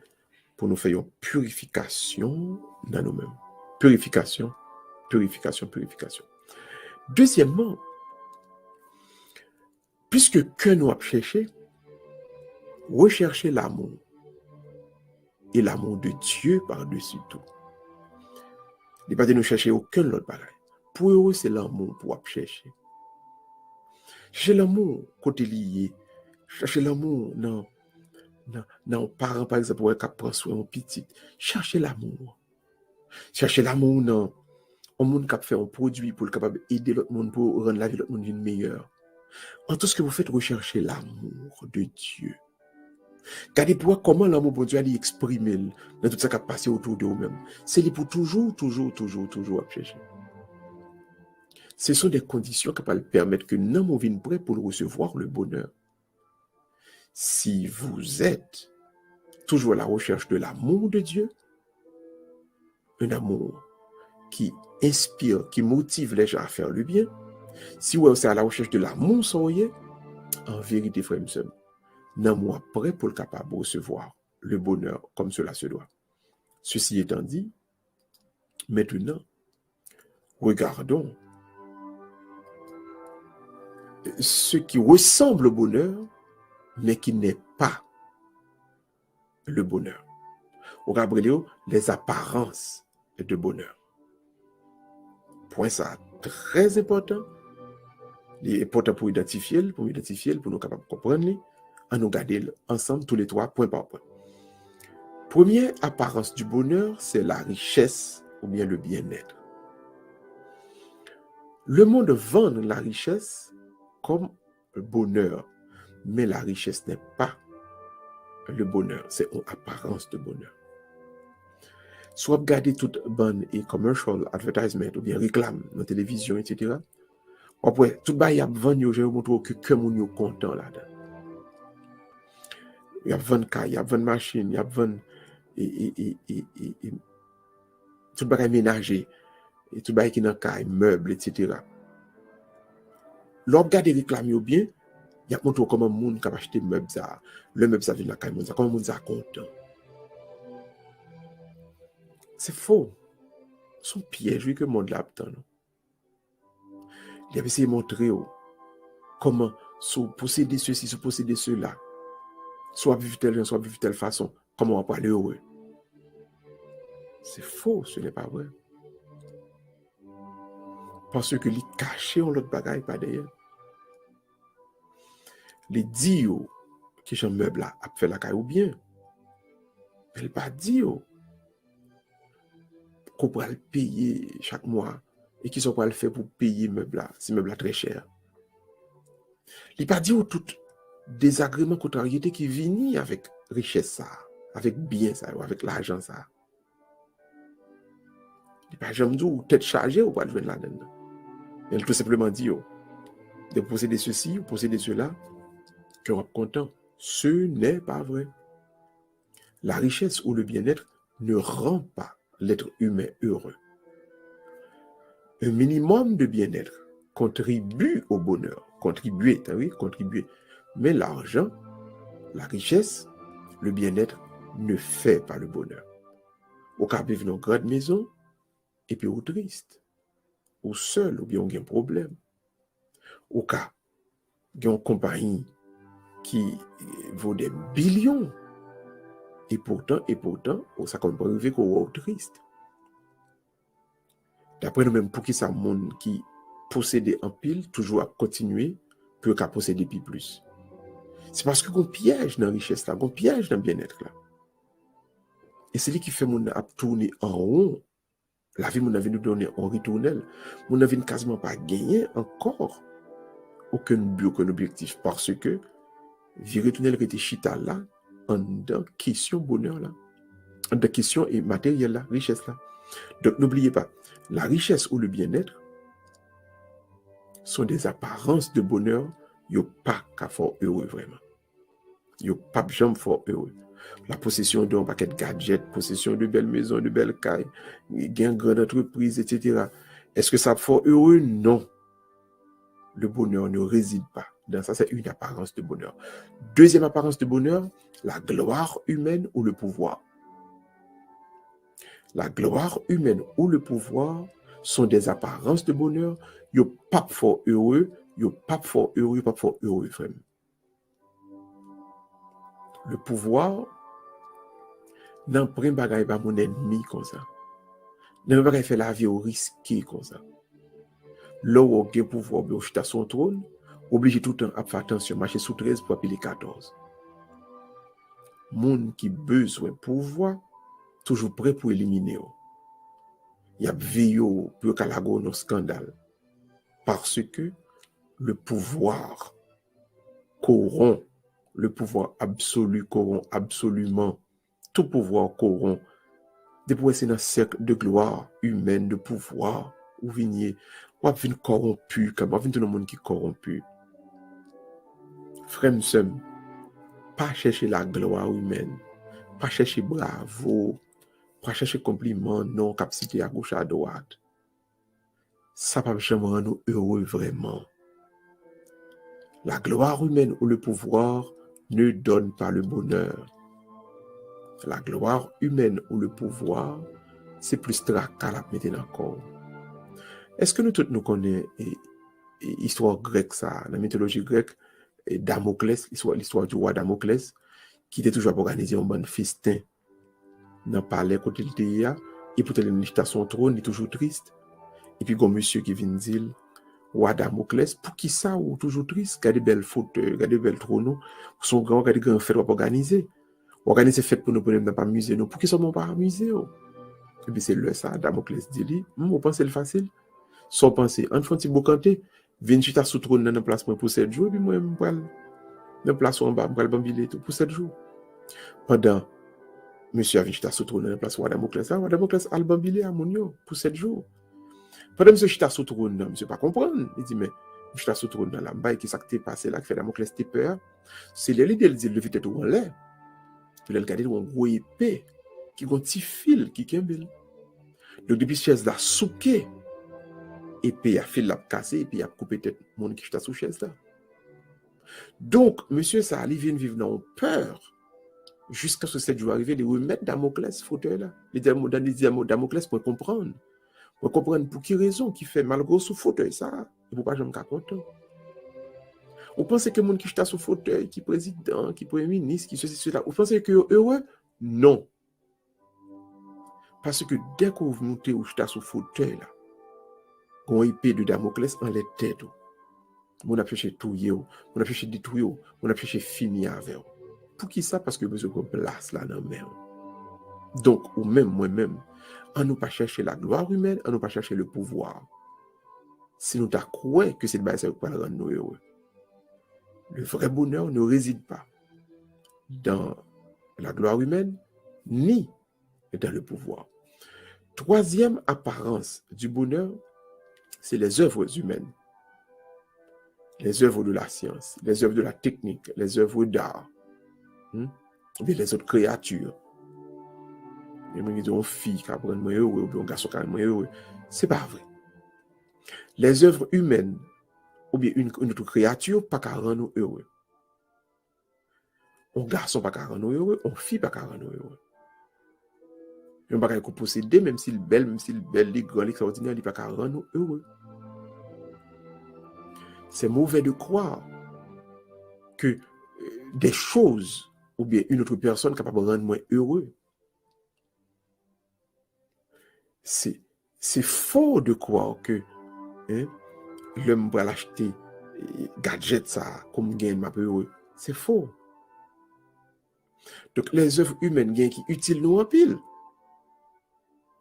pour nous faire une purification dans nous-mêmes. Purification. Deuxièmement, puisque que nous avons cherché, rechercher l'amour et l'amour de Dieu par-dessus tout. Il n'est pas de nous chercher aucun autre bagage. Pour eux, c'est l'amour pour chercher. Chercher l'amour côté lié. Chercher l'amour dans parents, par exemple, pour prendre soin de petit. Chercher l'amour. Chercher l'amour dans un monde qui fait un produit pour capable aider l'autre monde, pour rendre la vie de l'autre monde meilleure. En tout ce que vous faites, rechercher l'amour de Dieu. Regardez pour comment l'amour de Dieu allait exprimer dans tout ce qui a passé autour de vous-même. C'est pour toujours à chercher. Ce sont des conditions qui peuvent permettre que nous nous vienne prêt pour recevoir le bonheur. Si vous êtes toujours à la recherche de l'amour de Dieu, un amour qui inspire, qui motive les gens à faire le bien, si vous êtes à la recherche de l'amour sans rien, en vérité, frère et sœur, nous sommes prêts pour le capable de recevoir le bonheur comme cela se doit. Ceci étant dit, maintenant, regardons ce qui ressemble au bonheur, mais qui n'est pas le bonheur. Au Gabriel, les apparences de bonheur. Point ça, très important. Il est important pour identifier, pour nous capables de comprendre, en nous garder ensemble tous les trois, point par point. Première apparence du bonheur, c'est la richesse ou bien le bien-être. Le monde vend la richesse comme le bonheur, mais la richesse n'est pas le bonheur, c'est une apparence de bonheur. Soit regarder toute bonne et commercial advertisement ou bien réclame dans la télévision, etc. Après, tout le monde vend, je vous montre que mon est content là-dedans. Il y a 20 cas, il y a 20 machines, il y a 20 tout le monde ménager, et tout le monde qui est dans le cas, meubles, etc. Lorsque vous regardez réclamer bien, il y a montré comment les gens qui acheté meubles, le meuble ça vient dans le cas, comment les gens sont contents. C'est faux. C'est un piège que le monde l'a obtenu. Il a essayé de montrer comment posséder ceci, posséder cela, soit vivre telle façon, comment on va aller heureux. C'est faux, ce n'est pas vrai. Parce que les cachés ont l'autre bagaille pas d'ailleurs. Les dios qui sont meubles là, a fait la caille ou bien. Elle pas dit qu'on pourra le payer chaque mois et qui sont pas le faire pour payer meubles là, si meubles là très cher. Il pas dit tout désagrément, contrariété qui viennent avec richesse ça, avec bien ça, ou avec l'argent ça. Il pas jamais dit ou tête chargée ou pas le joindre là-dedans. Elle tout simplement dit de posséder ceci ou posséder cela, que on est content. Ce n'est pas vrai. La richesse ou le bien-être ne rend pas l'être humain heureux. Un minimum de bien-être contribue au bonheur. Contribuer. Mais l'argent, la richesse, le bien-être ne fait pas le bonheur. Au cas vivre dans une grande maison, et puis ou triste, ou seul, ou bien on a un problème. Au cas, il y a une compagnie qui vaut des billions, et pourtant, ça ne peut pas arriver qu'on est triste. D'après nous-mêmes, pour qui ça monde qui possède en pile, toujours à continuer, pour qu'à posséder plus. C'est parce qu'on piège dans la richesse là, qu'on piège dans le bien-être là. Et c'est lui qui fait mon ap tourner en rond. La vie, mon avis nous donner en retournel. Mon avis quasiment pas gagné encore aucun but, aucun objectif. Parce que vie retournel était chita là, en dans question bonheur là, en dans question et matériel là, richesse là. Donc n'oubliez pas, la richesse ou le bien-être sont des apparences de bonheur. Yo pas qu'à fort heureux vraiment. Yo pas jamais fort heureux. La possession d'un paquet de gadgets, possession de belles maisons, de belles cailles, gain grande entreprise, etc. Est-ce que ça fait heureux? Non. Le bonheur ne réside pas dans ça. C'est une apparence de bonheur. Deuxième apparence de bonheur, la gloire humaine ou le pouvoir. La gloire humaine ou le pouvoir sont des apparences de bonheur. Yo pas fort heureux, yo pas fort heureux, pas fort heureux, frère. Le pouvoir, nan pren bagay pa mon ennemi comme ça. Nan bagay fait la vie au risqué comme ça. Là où on a pouvoir, on chita son trône, obligé tout le temps à faire attention, marcher sous 13 pour appeler 14. Moun qui besoin de pouvoir, toujours prêt pour éliminer. Il y a veillé pour calago nos scandale. Parce que le pouvoir corrompt, le pouvoir absolu corrompt absolument. Tout pouvoir corrompt. Depuis c'est dans un cercle de gloire humaine, de pouvoir, ou vigné, ou venir corrompu, comme ou venir tout le monde qui est corrompu. Frère, pas chercher la gloire humaine, pas chercher bravo, pas chercher compliment, non, capacité à gauche, à droite. Ça ne va jamais rendre nous heureux vraiment. La gloire humaine ou le pouvoir ne donne pas le bonheur. La gloire humaine ou le pouvoir, c'est plus tracas la mettre dans le corps. Est-ce que nous tous nous connaissons l'histoire grecque, ça, la mythologie grecque, et Damoclès, l'histoire du roi Damoclès, qui était toujours organisé un bon festin dans le palais côté de l'État, et pour aller à son trône, il est toujours triste. Et puis, il y a un monsieur qui vient dire, roi Damoclès, pour qui ça, ou toujours triste, regardez belles fauteuils, regardez belles trônes, son grand, regardez grand fête organiser. Organiser fête pour nous, pour ne pas amuser, nous, pour qui sommes pas amuser? Et puis, c'est le ça, Damoclès dit, vous pensez le facile? Sans penser, en fait, si vous cantez, venez chita sous trône dans le placement pour 7 jours, et puis moi, je vais dans le placement en bas, je vais bambiler tout pour 7 jours. Pendant, monsieur a venu chita sous trône dans le placement Damoclès, Damoclès a bambilé à mon pour 7 jours. Pendant monsieur chita sous trône, monsieur pas comprendre. Il dit, mais, chita sous trône dans la baille, qui s'est passé là, qui fait Damoclès t'es peur. C'est l'idée de lever tête en l'air. Puis il regarde un gros épée, qui a un petit fil, qui kembel. Donc, depuis chaise là, souké, et puis il a fait la casser, et puis il a coupé tête mon qui está sous chaise là. Donc, monsieur ça, il vient vivre dans peur, jusqu'à ce que 7 jours arrivé, de remettre Damoclès fauteuil là. Les Damoclès pour comprendre. Pour comprendre pour qui raison, qui fait malgré sous fauteuil ça, et pour pas jamais content. On pense que mon qui está sous fauteuil, qui président, qui premier ministre, qui ceci, cela, on pense que heureux? Non. Parce que dès que vous montez ou está sous fauteuil là, on épée de Damoclès en les têtes. On a cherché tout, on a cherché détruire, on a cherché finir avec. Pour qui ça? Parce que vous avez place là dans la mer. Donc, ou même moi-même, on ne pas chercher la gloire humaine, on ne pas chercher le pouvoir. Si nous croyons que c'est le bail pour rendre nous heureux. Le vrai bonheur ne réside pas dans la gloire humaine, ni dans le pouvoir. Troisième apparence du bonheur, c'est les œuvres humaines. Les œuvres de la science, les œuvres de la technique, les œuvres d'art, les autres créatures. Et moi, ils ont une fille qui apprend moins heureux, ou un garçon qui apprend moins heureux. C'est pas vrai. Les œuvres humaines, ou bien une autre créature, pas qu'à rendre nous heureux. Un garçon pas qu'à rendre nous heureux, une fille pas qu'à rendre nous heureux. Un bagage qu'on possède, même s'il est belle, il est grand, il est extraordinaire, il n'est pas qu'à rendre nous heureux. C'est mauvais de croire que des choses ou bien une autre personne est capable de rendre moins heureux. C'est faux de croire que l'homme va l'acheter gadget ça comme gain m'a heureux. C'est faux. Donc les œuvres humaines gain qui utiles nous en pile.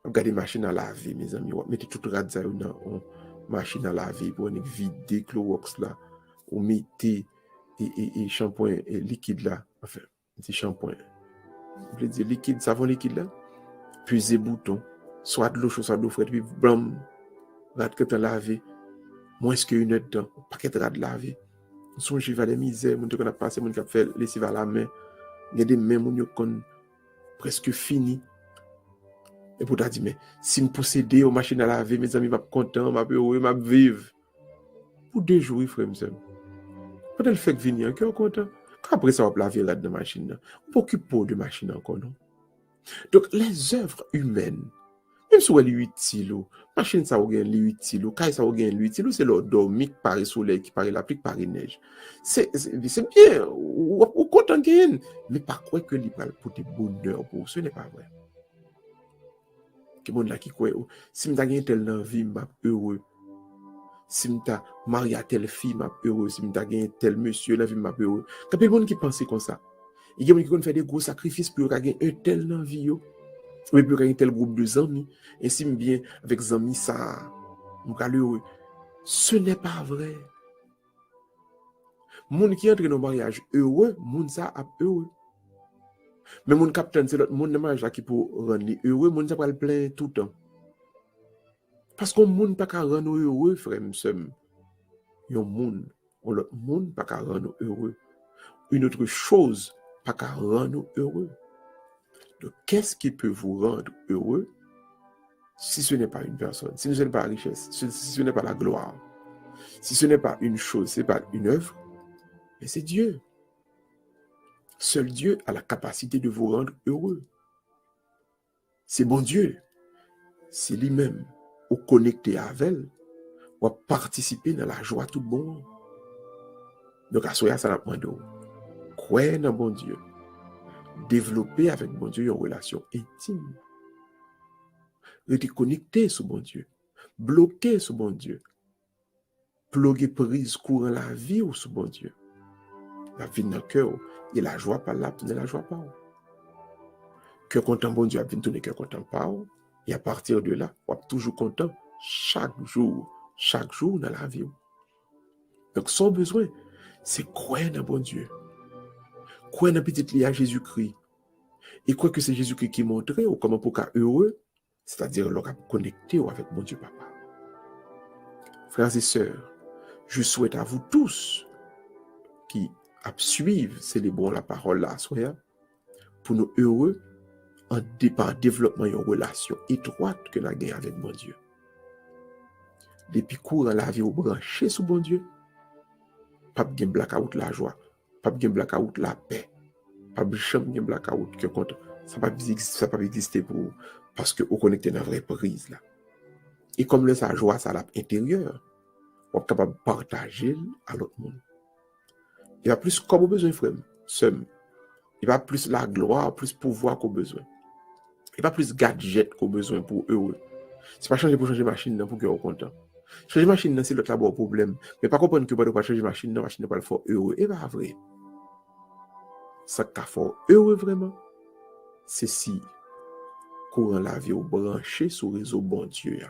Regardez machine à laver mes amis, mettez tout radza dans machine à laver pour vider Clorox là ou mettez et shampoing liquide là, enfin, petit shampoing. Vous voulez dire liquide, savon liquide là, puis bouton, soit de l'eau chaude, soit de l'eau froide, puis blam, rad que t'as lavé, moins qu'une heure de temps, paquet de rad lavé. Songez à les misères, mon qu'on a passé, mon qui a fait lessive à la main, Il y a des mêmes qui sont presque finis. Et pour t'as dit, mais si je possédais aux machines à laver, mes amis, je suis content, je suis heureux, je vais vivre. Pour 2 jours, frère, quand elle fait venir, je suis content. Après ça, on va laver la machine. On peut occuper de machine encore, non? Donc, les œuvres humaines, même si elle est utile, machine ça ou est utile, caille ça ou est utile, c'est leur dormir qui paraît soleil, qui paraît la pluie, qui paraît neige. C'est bien, ou content gain, mais par quoi que l'ibral pour des bonheurs pour ce n'est pas vrai. Que monde là qui croit, si m'ta gagné tel dans vie, m'a heureux. Si m'ta marié à telle fille, m'a heureux. Si m'ta gagné tel monsieur dans vie, m'a heureux. Quand il y a des gens qui pensent comme ça, il y a des gens qui font des gros sacrifices pour gagner un tel dans vie, mais pour gagner tel groupe de amis, et si bien avec amis ça, m'ka heureux. Ce n'est pas vrai. Moun qui entre dans le mariage heureux, moun ça a heureux. Mais mon capitaine, c'est l'autre monde de mariage qui pour rendre heureux, moun ça va le plein tout le temps. Parce qu'on moun pas qu'à rendre heureux, frère, m'sem. Yon moun, on l'autre moun pas qu'à rendre heureux. Une autre chose pas qu'à rendre heureux. Donc, qu'est-ce qui peut vous rendre heureux si ce n'est pas une personne, si ce n'est pas la richesse, si ce n'est pas la gloire, si ce n'est pas une chose, ce n'est pas une œuvre, mais c'est Dieu. Seul Dieu a la capacité de vous rendre heureux. C'est bon Dieu. C'est lui-même. Ou connecté avec elle, ou participer dans la joie tout bon. Donc, à ce ça n'a pas de croire dans bon Dieu. Développer avec bon Dieu une relation intime. Rester connecté sur bon Dieu. Bloqué sur bon Dieu. Ploguer prise courant la vie ou sur bon Dieu. La vie dans le cœur, et la joie par là, tourner la joie par. Cœur content bon Dieu, a bien tourner cœur content par. Et à partir de là, on est toujours content chaque jour dans la vie. Donc, son besoin, c'est croire dans bon Dieu. Croire dans petit lié à Jésus-Christ. Et croire que c'est Jésus-Christ qui montre ou comment pour qu'à heureux, c'est-à-dire leur connecté avec mon Dieu Papa. Frères et sœurs, je souhaite à vous tous qui suivent, célébrons la parole là, soyez, pour nous heureux, en développement une relation étroite que nous avons avec mon Dieu. Depuis courant la vie au branché sur bon Dieu, pas de blackout la joie, pas de blackout la paix, pas de blackout que contre ça pas exister pour vous parce que vous connectez dans la vraie prise là. Et comme le sa joie ça l'intérieur, vous êtes capable de partager à l'autre monde. Il y a plus comme besoin frère, seul. Il y a plus la gloire, plus pouvoir qu'on besoin. Il n'y a pas plus gadget qu'on besoin pour eux. C'est pas changer pour changer machine pour que vous content. Changer machine c'est l'autre là problème, mais pas comprendre que pas changer machine n'est pas le fort heureux et pas vrai. Ça qu'a fort heureux vraiment, c'est si courant la vie ou branché sur le réseau bon Dieu.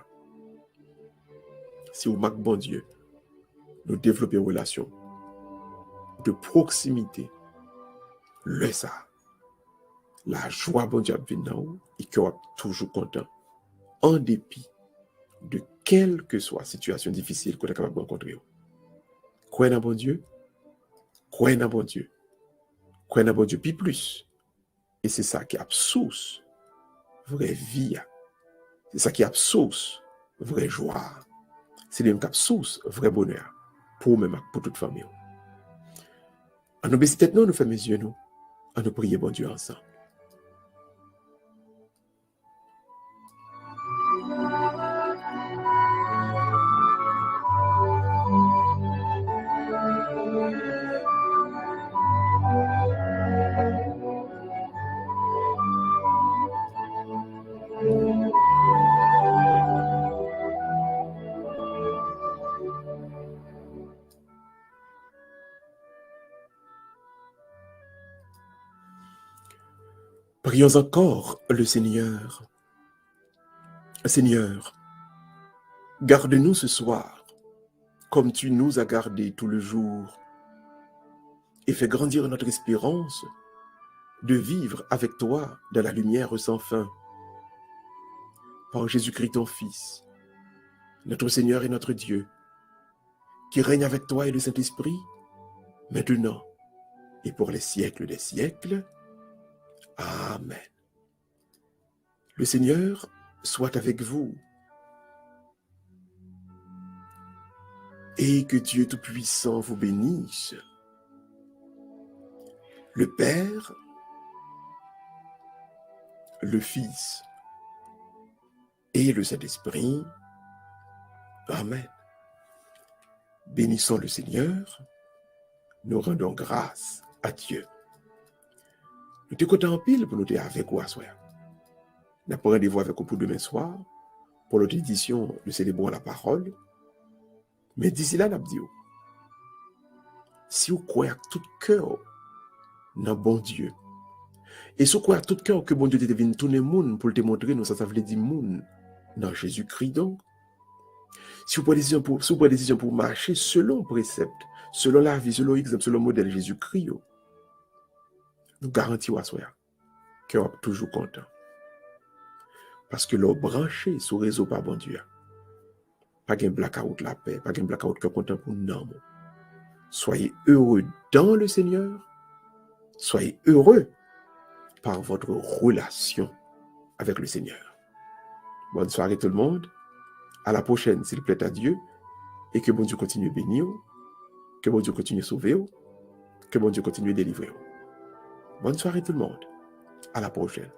Si vous marquez bon Dieu, nous développons une relation de proximité. Le ça, la joie bon Dieu vient dans vous et que vous êtes toujours content en dépit de quelle que soit la situation difficile que vous êtes capable de rencontrer. Croyez dans bon Dieu, croyez dans bon Dieu, croyez dans bon Dieu, puis plus. Et c'est ça qui a source vraie vie. C'est ça qui a source vraie joie. C'est le même qui a source vrai bonheur pour même pour toute famille. En nous baisser tête, nous faisons mes yeux, nous, en nous prier bon Dieu ensemble. Prions encore le Seigneur. Seigneur, garde-nous ce soir, comme tu nous as gardés tout le jour, et fais grandir notre espérance de vivre avec toi dans la lumière sans fin. Par Jésus-Christ ton Fils, notre Seigneur et notre Dieu, qui règne avec toi et le Saint-Esprit, maintenant et pour les siècles des siècles. Amen. Le Seigneur soit avec vous et que Dieu Tout-Puissant vous bénisse, le Père, le Fils et le Saint-Esprit. Amen. Bénissons le Seigneur, nous rendons grâce à Dieu. Nous te comptons en pile pour nous être avec vous à soir. Nous avons rendez-vous avec vous pour demain soir, pour notre édition de Célébrons la parole. Mais d'ici là, nous avons dit, si vous croyez à tout cœur dans bon Dieu, et si vous croyez à tout cœur que bon Dieu te venu tourner le monde pour te montrer, nous, ça veut dire monde dans Jésus-Christ donc. Si vous prenez décision pour marcher selon le précepte, selon la vie, selon l'exemple, selon le modèle Jésus-Christ, nous garantissons à soi que vous êtes toujours content. Parce que l'on branché sur le réseau par bon Dieu. Pas de blackout la paix, pas de blackout que content pour nous. Soyez heureux dans le Seigneur. Soyez heureux par votre relation avec le Seigneur. Bonne soirée tout le monde. À la prochaine, s'il plaît à Dieu. Et que bon Dieu continue à bénir. Que bon Dieu continue à sauver. Que bon Dieu continue à délivrer. Bonne soirée tout le monde. À la prochaine.